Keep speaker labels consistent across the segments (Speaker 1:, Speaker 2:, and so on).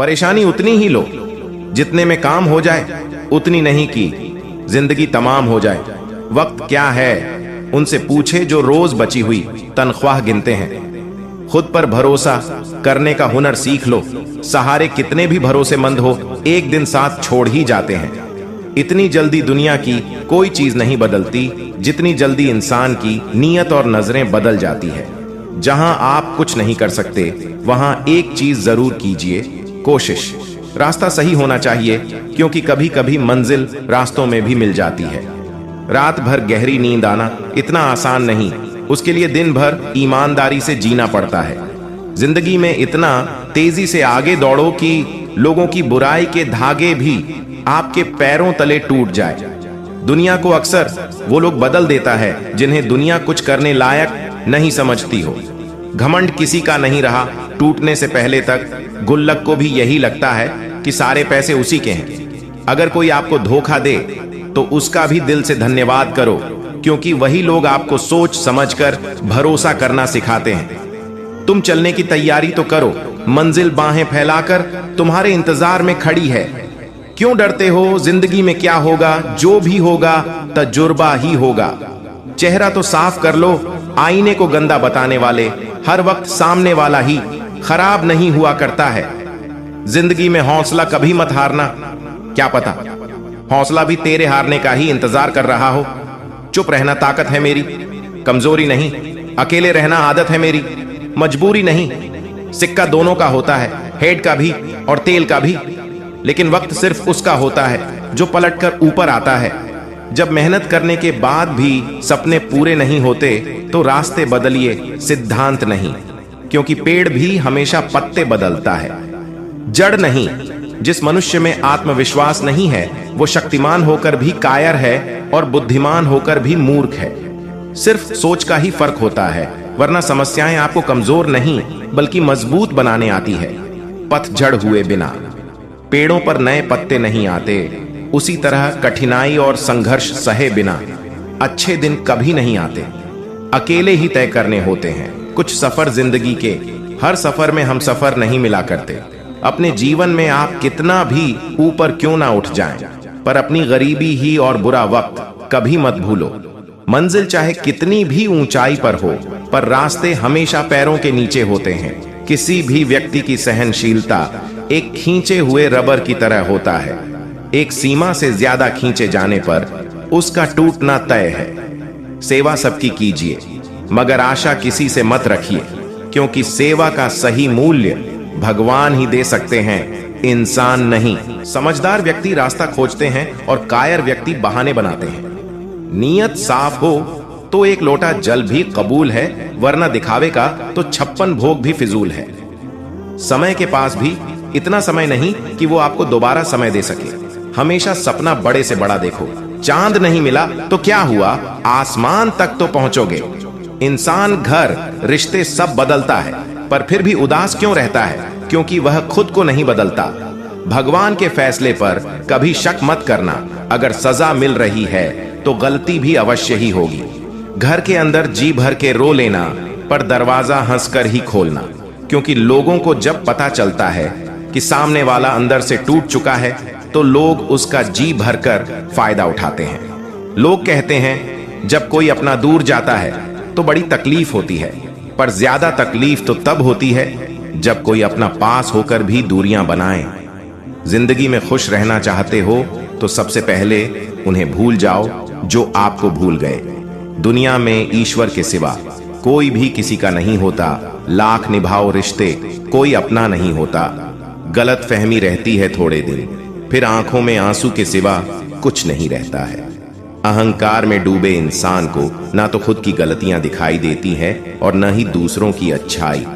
Speaker 1: परेशानी उतनी ही लो जितने में काम हो जाए, उतनी नहीं कि जिंदगी तमाम हो जाए। वक्त क्या है उनसे पूछे जो रोज बची हुई तनख्वाह गिनते हैं। खुद पर भरोसा करने का हुनर सीख लो। सहारे कितने भी भरोसेमंद हो, एक दिन साथ छोड़ ही जाते हैं। इतनी जल्दी दुनिया की कोई चीज नहीं बदलती जितनी जल्दी इंसान की नीयत और नजरें बदल जाती है। जहां आप कुछ नहीं कर सकते वहां एक चीज जरूर कीजिए, कोशिश। रास्ता सही होना चाहिए, क्योंकि कभी कभी मंजिल रास्तों में भी मिल जाती है। रात भर गहरी नींद आना इतना आसान नहीं, उसके लिए दिन भर ईमानदारी से जीना पड़ता है। जिंदगी में इतना तेजी से आगे दौड़ो कि लोगों की बुराई के धागे भी आपके पैरों तले टूट जाए। दुनिया को अक्सर वो लोग बदल देता है जिन्हें दुनिया कुछ करने लायक नहीं समझती हो। घमंड किसी का नहीं रहा, टूटने से पहले तक गुल्लक को भी यही लगता है कि सारे पैसे उसी के हैं। अगर कोई आपको धोखा दे तो उसका भी दिल से धन्यवाद करो, क्योंकि वही लोग आपको सोच समझकर भरोसा करना सिखाते हैं। तुम चलने की तैयारी तो करो, मंजिल बाहें फैलाकर तुम्हारे इंतजार में खड़ी है। क्यों डरते हो? जिंदगी में क्या होगा, जो भी होगा तजुर्बा ही होगा। चेहरा तो साफ कर लो, आईने को गंदा बताने वाले हर वक्त सामने वाला ही खराब नहीं हुआ करता है। जिंदगी में हौसला कभी मत हारना, क्या पता हौसला भी तेरे हारने का ही इंतजार कर रहा हो। चुप रहना ताकत है मेरी, कमजोरी नहीं। अकेले रहना आदत है मेरी, मजबूरी नहीं। सिक्का दोनों का होता है, हेड का भी और तेल का भी, लेकिन वक्त सिर्फ उसका होता है जो पलटकर ऊपर आता है। जब मेहनत करने के बाद भी सपने पूरे नहीं होते तो रास्ते बदलिए, सिद्धांत नहीं, क्योंकि पेड़ भी हमेशा पत्ते बदलता है, जड़ नहीं। जिस मनुष्य में आत्मविश्वास नहीं है वो शक्तिमान होकर भी कायर है और बुद्धिमान होकर भी मूर्ख है। सिर्फ सोच का ही फर्क होता है, वरना समस्याएं आपको कमजोर नहीं बल्कि मजबूत बनाने आती है। पतझड़ हुए बिना पेड़ों पर नए पत्ते नहीं आते, उसी तरह कठिनाई और संघर्ष सहे बिना अच्छे दिन कभी नहीं आते। अकेले ही तय करने होते हैं कुछ सफर जिंदगी के। हर सफर में हम सफर नहीं मिला करते। अपने जीवन में आप कितना भी ऊपर क्यों ना उठ जाएं, पर अपनी गरीबी ही और बुरा वक्त कभी मत भूलो। मंजिल चाहे कितनी भी ऊंचाई पर हो, पर रास्ते हमेशा पैरों के नीचे होते हैं। किसी भी व्यक्ति की सहनशीलता एक खींचे हुए रबर की तरह होता है। एक सीमा से ज्यादा खींचे जाने पर उसका टूटना तय है। सेवा सबकी कीजिए, मगर आशा किसी से मत रखिए, क्योंकि सेवा का सही मूल्य भगवान ही दे सकते हैं, इंसान नहीं। समझदार व्यक्ति रास्ता खोजते हैं और कायर व्यक्ति बहाने बनाते हैं। नीयत साफ हो तो एक लोटा जल भी कबूल है, वरना दिखावे का तो 56 भोग भी फिजूल है। समय के पास भी इतना समय नहीं कि वो आपको दोबारा समय दे सके। हमेशा सपना बड़े से बड़ा देखो। चांद नहीं मिला तो क्या हुआ, आसमान तक तो पहुंचोगे। इंसान, घर, रिश्ते सब बदलता है, पर फिर भी उदास क्यों रहता है? क्योंकि वह खुद को नहीं बदलता। भगवान के फैसले पर कभी शक मत करना। अगर सजा मिल रही है तो गलती भी अवश्य ही होगी। घर के अंदर जी भर के रो लेना, पर दरवाजा हंसकर ही खोलना, क्योंकि लोगों को जब पता चलता है कि सामने वाला अंदर से टूट चुका है तो लोग उसका जी भरकर फायदा उठाते हैं। लोग कहते हैं जब कोई अपना दूर जाता है तो बड़ी तकलीफ होती है, पर ज्यादा तकलीफ तो तब होती है जब कोई अपना पास होकर भी दूरियां बनाए। जिंदगी में खुश रहना चाहते हो तो सबसे पहले उन्हें भूल जाओ जो आपको भूल गए। दुनिया में ईश्वर के सिवा कोई भी किसी का नहीं होता। लाख निभाओ रिश्ते, कोई अपना नहीं होता। गलत फहमी रहती है थोड़े दिन, फिर आंखों में आंसू के सिवा कुछ नहीं रहता है। अहंकार में डूबे इंसान को ना तो खुद की गलतियां दिखाई देती हैं और न ही दूसरों की अच्छाई।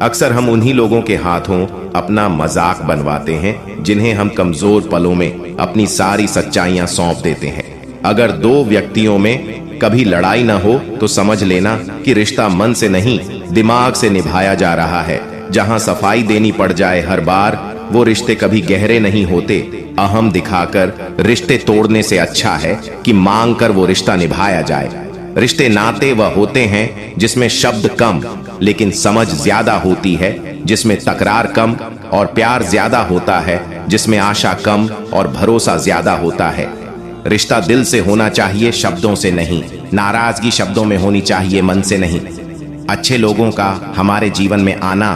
Speaker 1: अक्सर हम उन्हीं लोगों के हाथों अपना मजाक बनवाते हैं जिन्हें हम कमजोर पलों में अपनी सारी सच्चाइयां सौंप देते हैं। अगर दो व्यक्तियों में कभी लड़ाई ना हो तो समझ लेना कि रिश्ता मन से नहीं, दिमाग से निभाया जा रहा है। जहां सफाई देनी पड़ जाए हर बार, वो रिश्ते कभी गहरे नहीं होते। अहम दिखाकर रिश्ते तोड़ने से अच्छा है कि मांग कर वो रिश्ता निभाया जाए। रिश्ते नाते वह होते हैं जिसमें शब्द कम लेकिन समझ ज्यादा होती है। जिसमें तकरार कम और प्यार ज्यादा होता है, जिसमें आशा कम और भरोसा ज्यादा होता है। रिश्ता दिल से होना चाहिए, शब्दों से नहीं। नाराजगी शब्दों में होनी चाहिए, मन से नहीं। अच्छे लोगों का हमारे जीवन में आना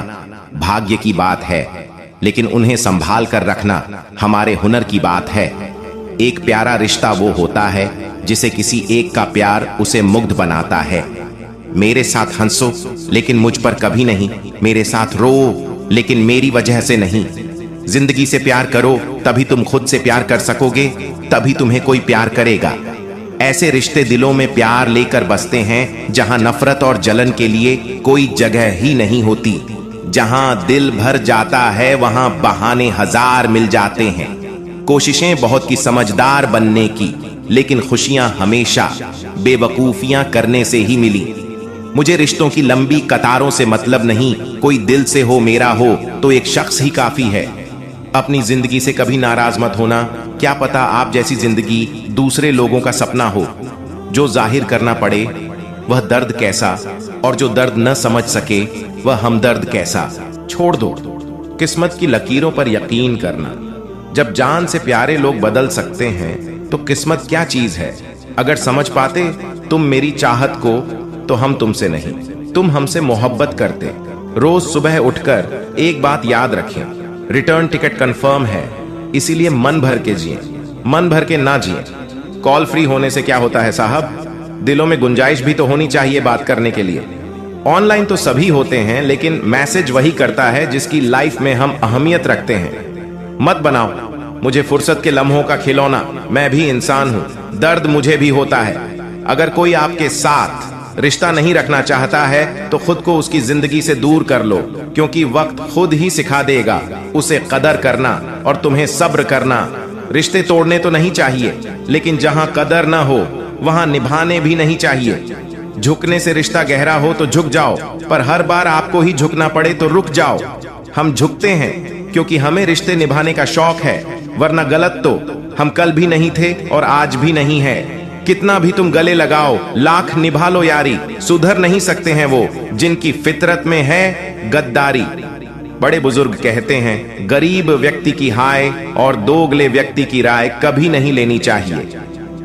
Speaker 1: भाग्य की बात है, लेकिन उन्हें संभाल कर रखना हमारे हुनर की बात है। एक प्यारा रिश्ता वो होता है जिसे किसी एक का प्यार उसे मुग्ध बनाता है। मेरे साथ हंसो लेकिन मुझ पर कभी नहीं, मेरे साथ रो लेकिन मेरी वजह से नहीं। जिंदगी से प्यार करो, तभी तुम खुद से प्यार कर सकोगे, तभी तुम्हें कोई प्यार करेगा। ऐसे रिश्ते दिलों में प्यार लेकर बसते हैं जहां नफरत और जलन के लिए कोई जगह ही नहीं होती। जहां दिल भर जाता है वहां बहाने हजार मिल जाते हैं। कोशिशें बहुत की समझदार बनने की, लेकिन खुशियां हमेशा बेवकूफियां करने से ही मिली। मुझे रिश्तों की लंबी कतारों से मतलब नहीं, कोई दिल से हो, मेरा हो तो एक शख्स ही काफी है। अपनी जिंदगी से कभी नाराज मत होना, क्या पता आप जैसी जिंदगी दूसरे लोगों का सपना हो। जो जाहिर करना पड़े वह दर्द कैसा, और जो दर्द न समझ सके वह हमदर्द कैसा। छोड़ दो किस्मत की लकीरों पर यकीन करना। जब जान से प्यारे लोग बदल सकते हैं तो किस्मत क्या चीज है। अगर समझ पाते तुम मेरी चाहत को तो हम तुमसे नहीं, तुम हमसे मोहब्बत करते। रोज सुबह उठकर एक बात याद रखें, रिटर्न टिकट कंफर्म है, इसीलिए मन भर के जिए, मन भर के ना जिए। कॉल फ्री होने से क्या होता है साहब, दिलों में गुंजाइश भी तो होनी चाहिए बात करने के लिए। ऑनलाइन तो सभी होते हैं, लेकिन मैसेज वही करता है जिसकी लाइफ में हम अहमियत रखते हैं। मत बनाओ मुझे फुर्सत के लम्हों का खिलौना, मैं भी इंसान हूं, दर्द मुझे भी होता है। अगर कोई आपके साथ रिश्ता नहीं रखना चाहता है तो खुद को उसकी जिंदगी से दूर कर लो, क्योंकि वक्त खुद ही सिखा देगा उसे कदर करना और तुम्हें सब्र करना। रिश्ते तोड़ने तो नहीं चाहिए, लेकिन जहां कदर ना हो वहां निभाने भी नहीं चाहिए। झुकने से रिश्ता गहरा हो तो झुक जाओ, पर हर बार आपको ही झुकना पड़े तो रुक जाओ। हम झुकते हैं क्योंकि हमें रिश्ते निभाने का शौक है, वरना गलत तो हम कल भी नहीं थे और आज भी नहीं है। कितना भी तुम गले लगाओ, लाख निभा लो यारी, सुधर नहीं सकते हैं वो जिनकी फितरत में है गद्दारी। बड़े बुजुर्ग कहते हैं, गरीब व्यक्ति की हाय और दोगले व्यक्ति की राय कभी नहीं लेनी चाहिए।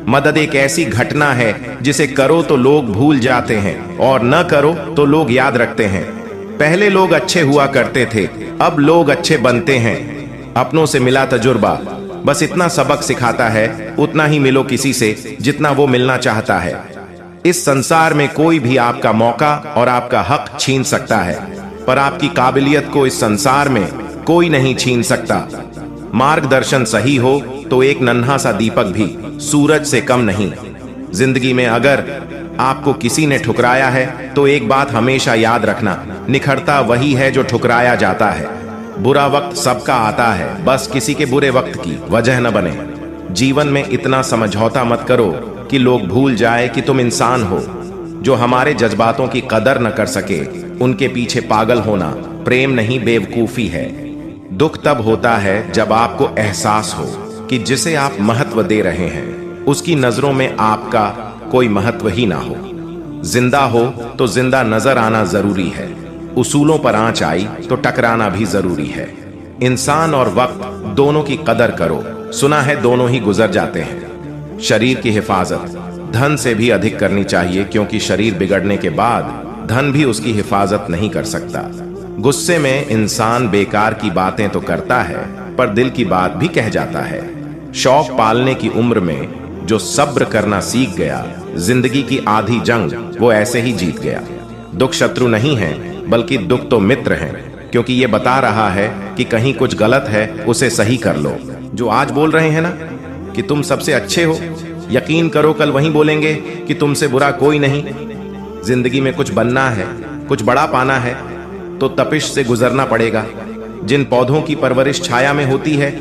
Speaker 1: मदद एक ऐसी घटना है जिसे करो तो लोग भूल जाते हैं और न करो तो लोग याद रखते हैं। पहले लोग अच्छे हुआ करते थे, अब लोग अच्छे बनते हैं। अपनों से मिला तजुर्बा बस इतना सबक सिखाता है, उतना ही मिलो किसी से जितना वो मिलना चाहता है। इस संसार में कोई भी आपका मौका और आपका हक छीन सकता है, पर आपकी काबिलियत को इस संसार में कोई नहीं छीन सकता। मार्गदर्शन सही हो तो एक नन्हा सा दीपक भी सूरज से कम नहीं। जिंदगी में अगर आपको किसी ने ठुकराया है तो एक बात हमेशा याद रखना, निखरता वही है जो ठुकराया जाता है। बुरा वक्त सबका आता है, बस किसी के बुरे वक्त की वजह न बने। जीवन में इतना समझौता मत करो कि लोग भूल जाए कि तुम इंसान हो। जो हमारे जज्बातों की कदर न कर सके उनके पीछे पागल होना प्रेम नहीं बेवकूफी है। दुख तब होता है जब आपको एहसास हो कि जिसे आप महत्व दे रहे हैं उसकी नजरों में आपका कोई महत्व ही ना हो। जिंदा हो तो जिंदा नजर आना जरूरी है, उसूलों पर आंच आई तो टकराना भी जरूरी है। इंसान और वक्त दोनों की कदर करो, सुना है दोनों ही गुजर जाते हैं। शरीर की हिफाजत धन से भी अधिक करनी चाहिए, क्योंकि शरीर बिगड़ने के बाद धन भी उसकी हिफाजत नहीं कर सकता। गुस्से में इंसान बेकार की बातें तो करता है, पर दिल की बात भी कह जाता है। शौक पालने की उम्र में जो सब्र करना सीख गया, जिंदगी की आधी जंग वो ऐसे ही जीत गया। दुख शत्रु नहीं है, बल्कि दुख तो मित्र हैं, क्योंकि ये बता रहा है कि कहीं कुछ गलत है, उसे सही कर लो। जो आज बोल रहे हैं ना कि तुम सबसे अच्छे हो, यकीन करो कल वहीं बोलेंगे कि तुमसे बुरा कोई नहीं। जिंदगी में कुछ बनना है, कुछ बड़ा पाना है तो तपिश से गुजरना पड़ेगा। जिन पौधों की परवरिश छाया में होती है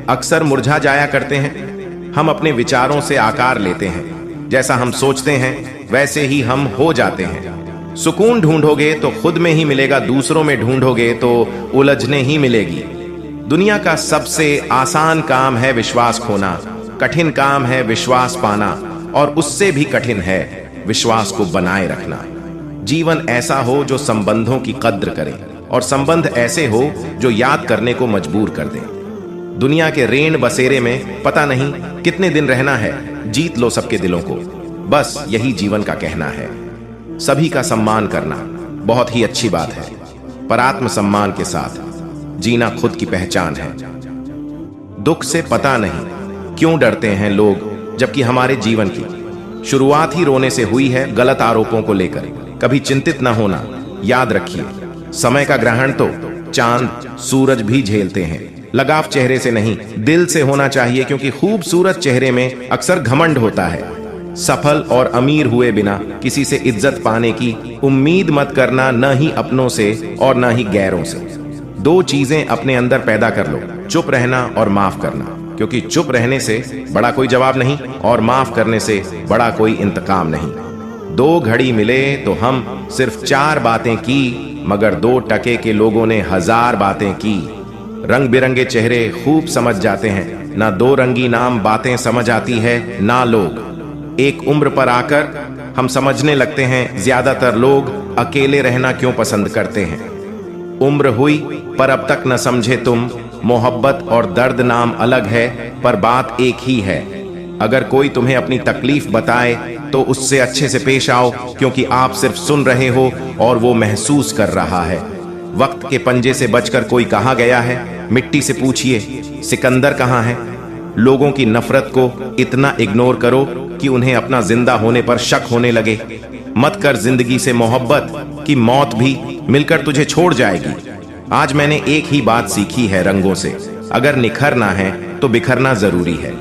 Speaker 1: अक्सर मुरझा जाया करते हैं। हम अपने विचारों से आकार लेते हैं, जैसा हम सोचते हैं वैसे ही हम हो जाते हैं। सुकून ढूंढोगे तो खुद में ही मिलेगा, दूसरों में ढूंढोगे तो उलझने ही मिलेगी। दुनिया का सबसे आसान काम है विश्वास खोना, कठिन काम है विश्वास पाना, और उससे भी कठिन है विश्वास को बनाए रखना। जीवन ऐसा हो जो संबंधों की कद्र करे और संबंध ऐसे हो जो याद करने को मजबूर कर दें। दुनिया के रेन बसेरे में पता नहीं कितने दिन रहना है, जीत लो सबके दिलों को, बस यही जीवन का कहना है। सभी का सम्मान करना बहुत ही अच्छी बात है, पर आत्मसम्मान के साथ जीना खुद की पहचान है। दुख से पता नहीं क्यों डरते हैं लोग, जबकि हमारे जीवन की शुरुआत ही रोने से हुई है गलत आरोपों को लेकर। कभी चिंतित न होना, याद रखिए समय का ग्रहण तो चांद सूरज भी झेलते हैं। लगाव चेहरे से नहीं, दिल से होना चाहिए, क्योंकि खूबसूरत चेहरे में अक्सर घमंड होता है। सफल और अमीर हुए बिना किसी से इज्जत पाने की उम्मीद मत करना, न ही अपनों से और न ही गैरों से। दो चीजें अपने अंदर पैदा कर लो, चुप रहना और माफ करना, क्योंकि चुप रहने से बड़ा कोई जवाब नहीं और माफ करने से बड़ा कोई इंतकाम नहीं। दो घड़ी मिले तो हम सिर्फ 4 बातें की, मगर 2 टके के लोगों ने 1000 बातें की। रंग बिरंगे चेहरे खूब समझ जाते हैं, ना 2 रंगी नाम बातें समझ आती है ना लोग। एक उम्र पर आकर हम समझने लगते हैं ज्यादातर लोग अकेले रहना क्यों पसंद करते हैं। उम्र हुई पर अब तक न समझे तुम, मोहब्बत और दर्द नाम अलग है पर बात एक ही है। अगर कोई तुम्हें अपनी तकलीफ बताए तो उससे अच्छे से पेश आओ, क्योंकि आप सिर्फ सुन रहे हो और वो महसूस कर रहा है। वक्त के पंजे से बचकर कोई कहाँ गया है, मिट्टी से पूछिए सिकंदर कहाँ है। लोगों की नफरत को इतना इग्नोर करो कि उन्हें अपना जिंदा होने पर शक होने लगे। मत कर जिंदगी से मोहब्बत कि मौत भी मिलकर तुझे छोड़ जाएगी। आज मैंने एक ही बात सीखी है रंगों से, अगर निखरना है तो बिखरना जरूरी है।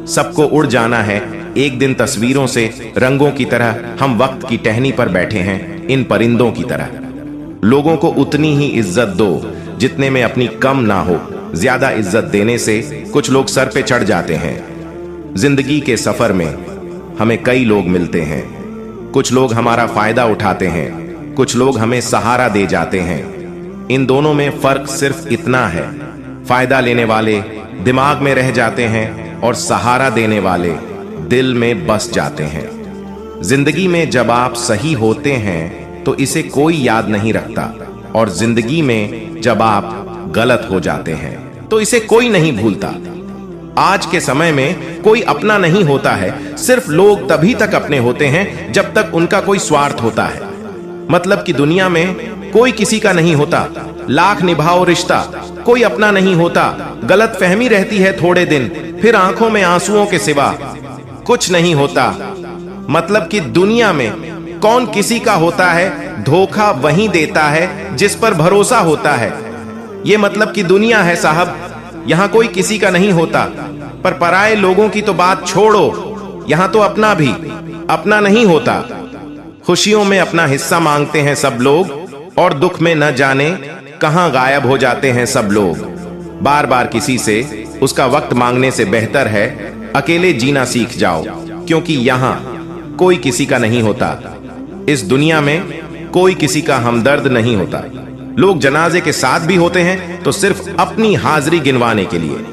Speaker 1: सबको उड़ जाना है एक दिन तस्वीरों से, रंगों की तरह हम वक्त की टहनी पर बैठे हैं इन परिंदों की तरह। लोगों को उतनी ही इज्जत दो जितने में अपनी कम ना हो। ज्यादा इज्जत देने से कुछ लोग सर पे चढ़ जाते हैं। जिंदगी के सफर में हमें कई लोग मिलते हैं, कुछ लोग हमारा फायदा उठाते हैं, कुछ लोग हमें सहारा दे जाते हैं। इन दोनों में फर्क सिर्फ इतना है, फायदा लेने वाले दिमाग में रह जाते हैं और सहारा देने वाले दिल में बस जाते हैं। जिंदगी में जब आप सही होते हैं तो इसे कोई याद नहीं रखता, और जिंदगी में जब आप गलत हो जाते हैं तो इसे कोई नहीं भूलता। आज के समय में कोई अपना नहीं होता है, सिर्फ लोग तभी तक अपने होते हैं जब तक उनका कोई स्वार्थ होता है। मतलब कि दुनिया में कोई किसी का नहीं होता, लाख निभाओ रिश्ता कोई अपना नहीं होता। गलत फहमी रहती है थोड़े दिन, फिर आंखों में आंसुओं के सिवा कुछ नहीं होता। मतलब कि दुनिया में कौन किसी का होता है, धोखा वही देता है जिस पर भरोसा होता है। ये मतलब कि दुनिया है साहब, यहां कोई किसी का नहीं होता। पर पराए लोगों की तो बात छोड़ो, यहां तो अपना भी अपना नहीं होता। खुशियों में अपना हिस्सा मांगते हैं सब लोग, और दुख में न जाने कहां गायब हो जाते हैं सब लोग। बार बार किसी से उसका वक्त मांगने से बेहतर है अकेले जीना सीख जाओ, क्योंकि यहां कोई किसी का नहीं होता। इस दुनिया में कोई किसी का हमदर्द नहीं होता। लोग जनाजे के साथ भी होते हैं तो सिर्फ अपनी हाजिरी गिनवाने के लिए।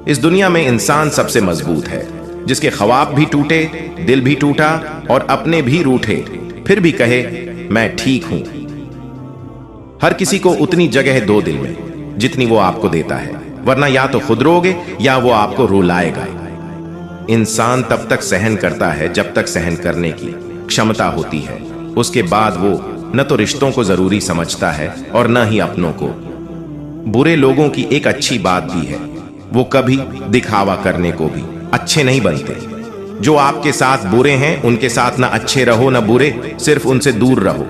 Speaker 1: इस दुनिया में इंसान सबसे मजबूत है, जिसके ख्वाब भी टूटे, दिल भी टूटा और अपने भी रूठे, फिर भी कहे मैं ठीक हूं। हर किसी को उतनी जगह है 2 दिल में जितनी वो आपको देता है, वरना या तो खुद रोगे या वो आपको रुलाएगा। इंसान तब तक सहन करता है जब तक सहन करने की क्षमता होती है। उसके बाद वो न तो रिश्तों को जरूरी समझता है और न ही अपनों को। बुरे लोगों की एक अच्छी बात भी है, वो कभी दिखावा करने को भी अच्छे नहीं बनते। जो आपके साथ बुरे हैं उनके साथ ना अच्छे रहो ना बुरे, सिर्फ उनसे दूर रहो।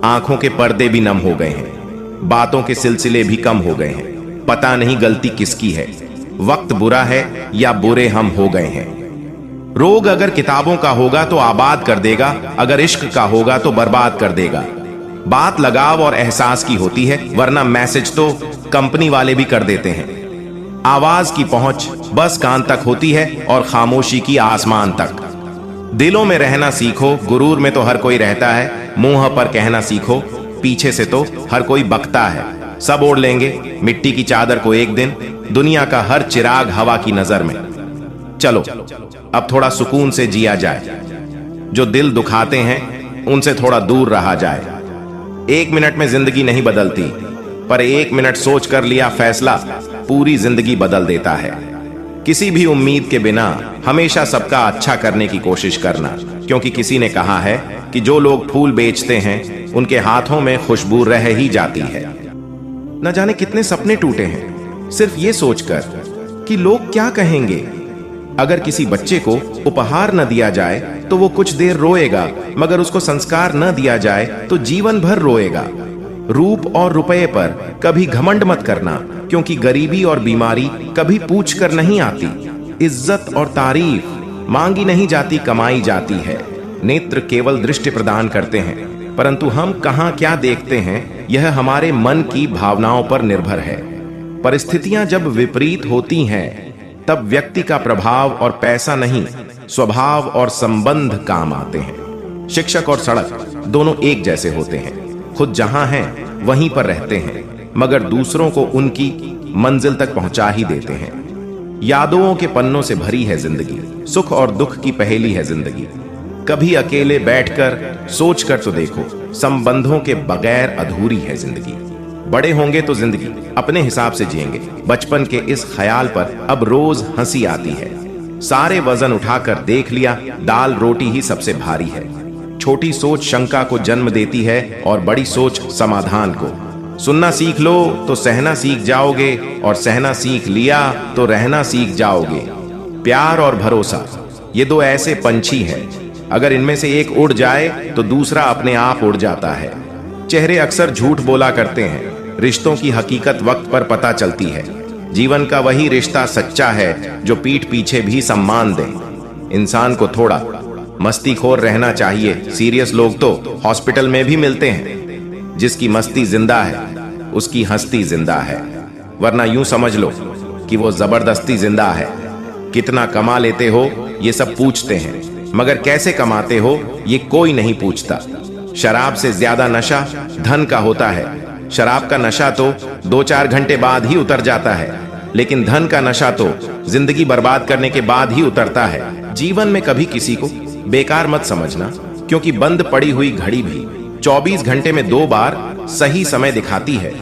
Speaker 1: आंखों के पर्दे भी नम हो गए हैं, बातों के सिलसिले भी कम हो गए हैं। पता नहीं गलती किसकी है, वक्त बुरा है या बुरे हम हो गए हैं। रोग अगर किताबों का होगा तो आबाद कर देगा, अगर इश्क का होगा तो बर्बाद कर देगा। बात लगाव और एहसास की होती है, वरना मैसेज तो कंपनी वाले भी कर देते हैं। आवाज की पहुंच बस कान तक होती है और खामोशी की आसमान तक। दिलों में रहना सीखो, गुरूर में तो हर कोई रहता है। मुंह पर कहना सीखो, पीछे से तो हर कोई बकता है। सब ओढ़ लेंगे मिट्टी की चादर को एक दिन, दुनिया का हर चिराग हवा की नजर में। चलो अब थोड़ा सुकून से जिया जाए, जो दिल दुखाते हैं उनसे थोड़ा दूर रहा जाए। एक मिनट में जिंदगी नहीं बदलती, पर एक मिनट सोच कर लिया फैसला पूरी जिंदगी बदल देता है। किसी भी उम्मीद के बिना हमेशा सबका अच्छा करने की कोशिश करना, क्योंकि किसी ने कहा है कि जो लोग फूल बेचते हैं उनके हाथों में खुशबू रह ही जाती है। न जाने कितने सपने टूटे हैं सिर्फ ये सोचकर कि लोग क्या कहेंगे। अगर किसी बच्चे को उपहार न दिया जाए तो वो कुछ देर रोएगा, मगर उसको संस्कार न दिया जाए तो जीवन भर रोएगा। रूप और रुपये पर कभी घमंड मत करना, क्योंकि गरीबी और बीमारी कभी पूछ कर नहीं आती। इज्जत और तारीफ मांगी नहीं जाती, कमाई जाती है। नेत्र केवल दृष्टि प्रदान करते हैं, परंतु हम कहां क्या देखते हैं यह हमारे मन की भावनाओं पर निर्भर है। परिस्थितियां जब विपरीत होती हैं तब व्यक्ति का प्रभाव और पैसा नहीं, स्वभाव और संबंध काम आते हैं। शिक्षक और सड़क दोनों एक जैसे होते हैं, खुद जहां हैं वहीं पर रहते हैं, मगर दूसरों को उनकी मंजिल तक पहुंचा ही देते हैं। यादों के पन्नों से भरी है जिंदगी, सुख और दुख की पहेली है जिंदगी। कभी अकेले बैठकर सोच कर तो देखो, संबंधों के बगैर अधूरी है जिंदगी। बड़े होंगे तो जिंदगी अपने हिसाब से जिएंगे। बचपन के इस ख्याल पर अब रोज हंसी आती है। सारे वजन उठाकर देख लिया, दाल रोटी ही सबसे भारी है। छोटी सोच शंका को जन्म देती है और बड़ी सोच समाधान को। सुनना सीख लो तो सहना सीख जाओगे, और सहना सीख लिया तो रहना सीख जाओगे। प्यार और भरोसा ये दो ऐसे पंछी हैं, अगर इनमें से एक उड़ जाए तो दूसरा अपने आप उड़ जाता है। चेहरे अक्सर झूठ बोला करते हैं, रिश्तों की हकीकत वक्त पर पता चलती है। जीवन का वही रिश्ता सच्चा है जो पीठ पीछे भी सम्मान दे। इंसान को थोड़ा मस्तीखोर रहना चाहिए। सीरियस लोग तो हॉस्पिटल में भी मिलते हैं। जिसकी मस्ती जिंदा है उसकी हंसती जिंदा है, वरना यूं समझ लो कि वो जबरदस्ती जिंदा है। कितना कमा लेते हो ये सब पूछते हैं, मगर कैसे कमाते हो ये कोई नहीं पूछता। शराब से ज्यादा नशा धन का होता है। शराब का नशा तो 2-4 घंटे बाद ही उतर जाता है, लेकिन धन का नशा तो जिंदगी बर्बाद करने के बाद ही उतरता है। जीवन में कभी किसी को बेकार मत समझना, क्योंकि बंद पड़ी हुई घड़ी भी 24 घंटे में 2 बार सही समय दिखाती है।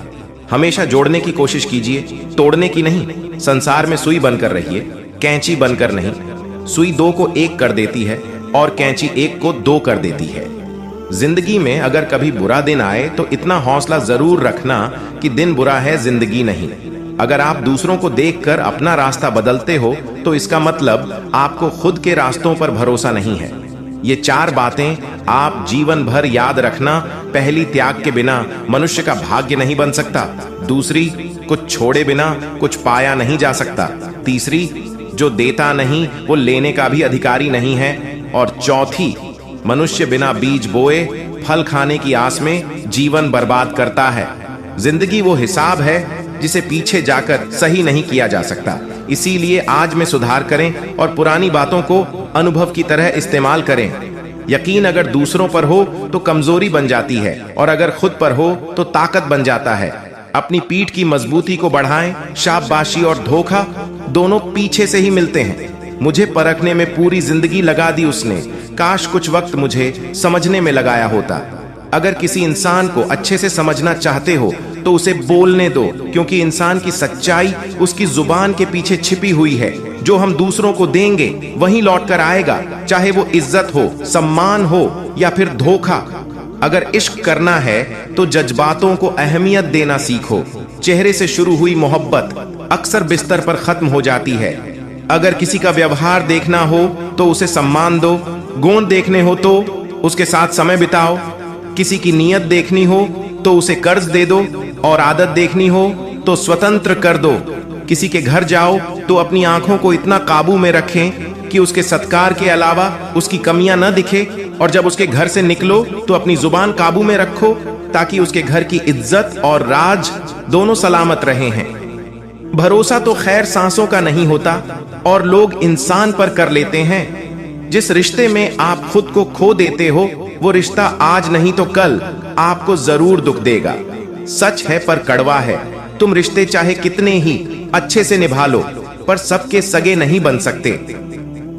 Speaker 1: हमेशा जोड़ने की कोशिश कीजिए, तोड़ने की नहीं। संसार में सुई बनकर रहिए, कैंची बनकर नहीं। सुई 2 को 1 कर देती है और कैंची 1 को 2 कर देती है। जिंदगी में अगर कभी बुरा दिन आए तो इतना हौसला जरूर रखना कि दिन बुरा है, जिंदगी नहीं। अगर आप दूसरों को देखकर अपना रास्ता बदलते हो तो इसका मतलब आपको खुद के रास्तों पर भरोसा नहीं है। ये 4 बातें आप जीवन भर याद रखना। पहली, त्याग के बिना मनुष्य का भाग्य नहीं बन सकता। दूसरी, कुछ छोड़े बिना कुछ पाया नहीं जा सकता। तीसरी, जो देता नहीं वो लेने का भी अधिकारी नहीं है। और चौथी, मनुष्य बिना बीज बोए फल खाने की आस में जीवन बर्बाद करता है। जिंदगी वो हिसाब है जिसे पीछे जाकर सही नहीं किया जा सकता। इसीलिए आज में सुधार करें और पुरानी बातों को अनुभव की तरह इस्तेमाल करें। यकीन अगर दूसरों पर हो तो कमजोरी बन जाती है, और अगर खुद पर हो तो ताकत बन जाता है। अपनी पीठ की मजबूती को बढ़ाएं। शाबाशी और धोखा दोनों पीछे से ही मिलते हैं। मुझे परखने में पूरी जिंदगी लगा दी उसने, काश कुछ वक्त मुझे समझने में लगाया होता। अगर किसी इंसान को अच्छे से समझना चाहते हो तो उसे बोलने दो, क्योंकि इंसान की सच्चाई उसकी जुबान के पीछे छिपी हुई है। जो हम दूसरों को देंगे वही लौट कर आएगा, चाहे वो इज्जत हो, सम्मान हो या फिर धोखा। अगर इश्क करना है तो जज्बातों को अहमियत देना सीखो। चेहरे से शुरू हुई मोहब्बत अक्सर बिस्तर पर खत्म हो जाती है। अगर किसी का व्यवहार देखना हो तो उसे सम्मान दो। गुण देखने हो तो उसके साथ समय बिताओ। किसी की नीयत देखनी हो तो उसे कर्ज दे दो, और आदत देखनी हो तो स्वतंत्र कर दो। किसी के घर जाओ तो अपनी आंखों को इतना काबू में रखें कि उसके सत्कार के अलावा उसकी कमियां न दिखे, और जब उसके घर से निकलो तो अपनी जुबान काबू में रखो, ताकि उसके घर की इज्जत और राज दोनों सलामत रहे हैं। भरोसा तो खैर सांसों का नहीं होता, और लोग इंसान पर कर लेते हैं। जिस रिश्ते में आप खुद को खो देते हो वो रिश्ता आज नहीं तो कल आपको जरूर दुख देगा। सच है पर कड़वा है। तुम रिश्ते चाहे कितने ही अच्छे से निभा लो, पर सबके सगे नहीं बन सकते।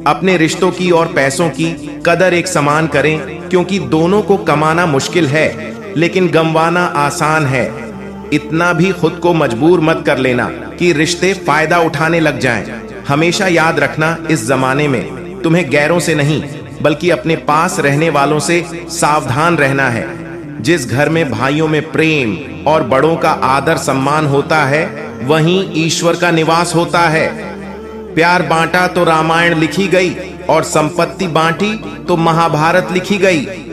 Speaker 1: अपने रिश्तों की और पैसों की कदर एक समान करें, क्योंकि दोनों को कमाना मुश्किल है, लेकिन गंवाना आसान है। इतना भी खुद को मजबूर मत कर लेना कि रिश्ते फायदा उठाने लग जाएं। हमेशा याद रखना, इस जमाने में तुम्हें गैरों से नहीं बल्कि अपने पास रहने वालों से सावधान रहना है। जिस घर में भाइयों में प्रेम और बड़ों का आदर सम्मान होता है, वहीं ईश्वर का निवास होता है। प्यार बांटा तो रामायण लिखी गई और संपत्ति बांटी तो महाभारत लिखी गई।